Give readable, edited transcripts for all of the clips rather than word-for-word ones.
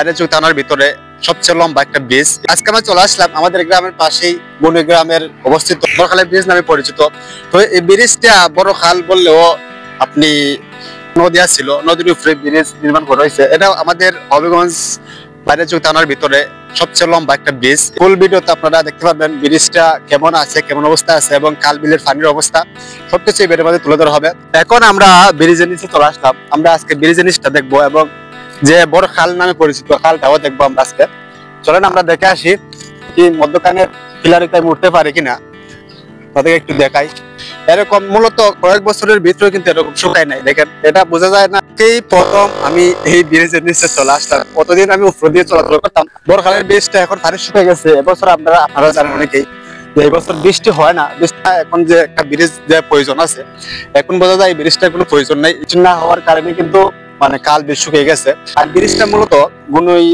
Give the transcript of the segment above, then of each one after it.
বানিয়াচং থানার ভিতরে সবচেয়ে লম্বা একটা ব্রিজ। আজকে আমরা চলে আসলাম আমাদের গ্রামের পাশেই বনগ্রামের অবস্থিত বড়খাল ব্রিজ নামে পরিচিত। তো এই ব্রিজটা বড়খাল বললেও আপনি নদী ছিল, নদীর উপরে ব্রিজ নির্মাণ করা হয়েছে। এটা আমাদের হবিগঞ্জ বানিয়াচং থানার ভিতরে সবচেয়ে লম্বা একটা ব্রিজ। ফুল ভিডিওতে আপনারা দেখতে পাবেন ব্রিজটা কেমন আছে, কেমন অবস্থা আছে এবং খাল বিলের পানির অবস্থা সবকিছু এই ভিডিওর মধ্যে তুলে ধরা হবে। এখন আমরা ব্রিজের নিচে চলে আসলাম। আমরা আজকে ব্রিজের নিচটা দেখবো এবং যে বড় খাল নামে পরিচিত খালটাও দেখবো আমরা আজকে। চলেন আমরা দেখে আসি কি মধ্যখানের পিলারিটায় উঠতে পারে কিনা, তাদেরকে একটু দেখাই। এরকম মূলত কয়েক বছরের ভিতরে কিন্তু এরকম শুকায় নাই, দেখেন এটা বোঝা যায় না। এই প্রথম আমি এই ব্রিজের নিচে চলে আসলাম। কতদিন আমি উপর দিয়ে চলাচল করতাম। বড়খালের ব্রিজটা এখন পানি শুকিয়ে গেছে। এবছর আপনারা জানেন অনেকেই যে এই বছর বৃষ্টি হয় না। বৃষ্টিটা এখন যে একটা ব্রিজ যে প্রয়োজন আছে, এখন বোঝা যায় এই ব্রিজটার কোনো প্রয়োজন নেই। না হওয়ার কারণে কিন্তু মানে কাল বেশ শুকিয়ে গেছে। আর ব্রিজটা মূলত গুনই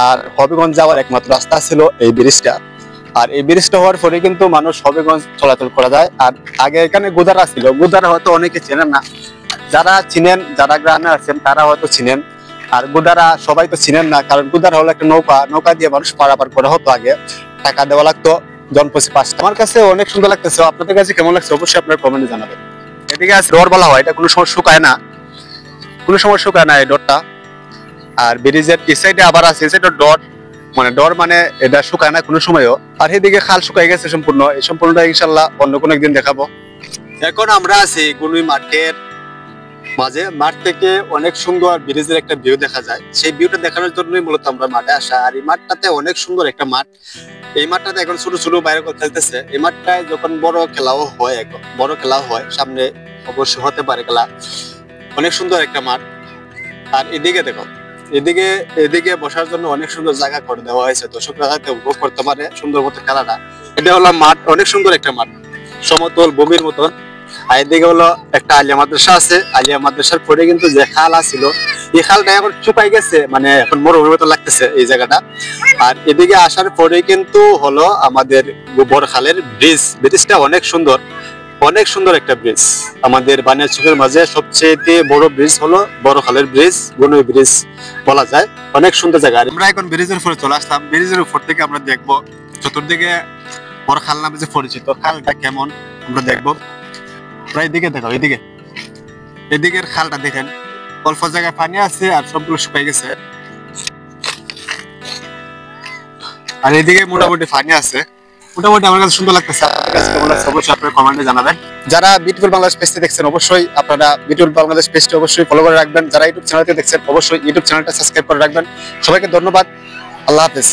আর হবিগঞ্জ যাওয়ার একমাত্র রাস্তা ছিল এই ব্রিজটা। আর এই ব্রিজটা হওয়ার পরে কিন্তু মানুষ হবিগঞ্জ চলাচল করা যায়। আর আগে এখানে গুদারা ছিল, গুদারা হয়তো অনেকে চেনেন না। যারা চিনেন, যারা গ্রামে আছেন তারা হয়তো চিনেন। আর গুদারা সবাই তো চিনেন না, কারণ গুদারা হলো একটা নৌকা, নৌকা দিয়ে মানুষ পারাপার করা হতো। আগে টাকা দেওয়া লাগতো জনপ্রতি 5 টাকা। আমার কাছে অনেক সুন্দর লাগতেছে। আপনাদের কাছে কেমন লাগছে অবশ্যই আপনার কমেন্টে জানাবেন। এদিকে আছে ডর বলা হয়, এটা কোনো সময় শুকায় না, কোনো সময় শুকায় না এই ডরটা। আর ব্রিজের এই সাইডে আবার আছে, এই সাইডে ডর মানে ডর মানে এটা শুকায় না কোনো সময়ও। আর এদিকে খাল শুকাই গেছে সম্পূর্ণ। এই সম্পূর্ণটা ইনশাল্লাহ অন্য কোনো একদিন দেখাবো। এখন আমরা আছি গুনুই মাঠের মাঝে। মাঠ থেকে অনেক সুন্দর ব্রিজের একটা ভিউ দেখা যায়। সেই ভিউটা দেখানোর জন্যই মূলত আমরা মাঠে আসা। আর এই মাঠটাতে অনেক সুন্দর একটা মাঠ। এই মাঠটাতে এখন ছোট ছোট বাইরে খেলতেছে। এই মাঠটায় যখন বড় খেলাও হয়, এখন বড় খেলাও হয়, সামনে অবশ্যই হতে পারে খেলা। অনেক সুন্দর একটা মাঠ। আর এদিকে দেখো, এদিকে বসার জন্য অনেক সুন্দর জায়গা করে দেওয়া হয়েছে। দর্শকরা যাতে উপভোগ করতে পারে সুন্দর মতো খেলাটা। এটা হলো মাঠ, অনেক সুন্দর একটা মাঠ, সমতল ভূমির মতন। আর এদিকে হলো একটা আলিয়া মাদ্রাসা আছে। আলিয়া মাদ্রাসার পরে কিন্তু যে খাল আছিল, এই খালটা এখন শুকাই গেছে, মানে এখন মরুভূমির মতো লাগতেছে এই জায়গাটা। আর এদিকে আসার পরে কিন্তু হলো আমাদের বড়খালের ব্রিজ। ব্রিজটা অনেক সুন্দর, অনেক সুন্দর একটা ব্রিজ। আমাদের বানিয়াচংয়ের মাঝে সবচেয়ে বড় ব্রিজ হলো বড়খালের ব্রিজ, গুনুই ব্রিজ বলা যায়। অনেক সুন্দর জায়গা। আমরা এখন ব্রিজের উপরে চলে আসলাম। ব্রিজের উপর থেকে আমরা দেখবো চতুর্দিকে বড়খাল নামে যে পরিচিত খালটা কেমন আমরা দেখবো। প্রায় এদিকে দেখো, এদিকের খালটা দেখেন, অল্প জায়গায় পানি আছে আর সবগুলো শুকাই গেছে। আর এদিকে মোটামুটি পানি আছে, মোটামুটি আমার কাছে সুন্দর লাগতেছে। অবশ্যই আপনারা কমেন্টে জানাবেন। যারা বিউটিফুল বাংলাদেশ পেজটি দেখছেন অবশ্যই আপনারা বিউটিফুল বাংলাদেশ পেজটি অবশ্যই ফলো করে রাখবেন। যারা ইউটিউব চ্যানেলটি দেখছেন অবশ্যই ইউটিউব চ্যানেলটা সাবস্ক্রাইব করে রাখবেন। সবাইকে ধন্যবাদ। আল্লাহ হাফেজ।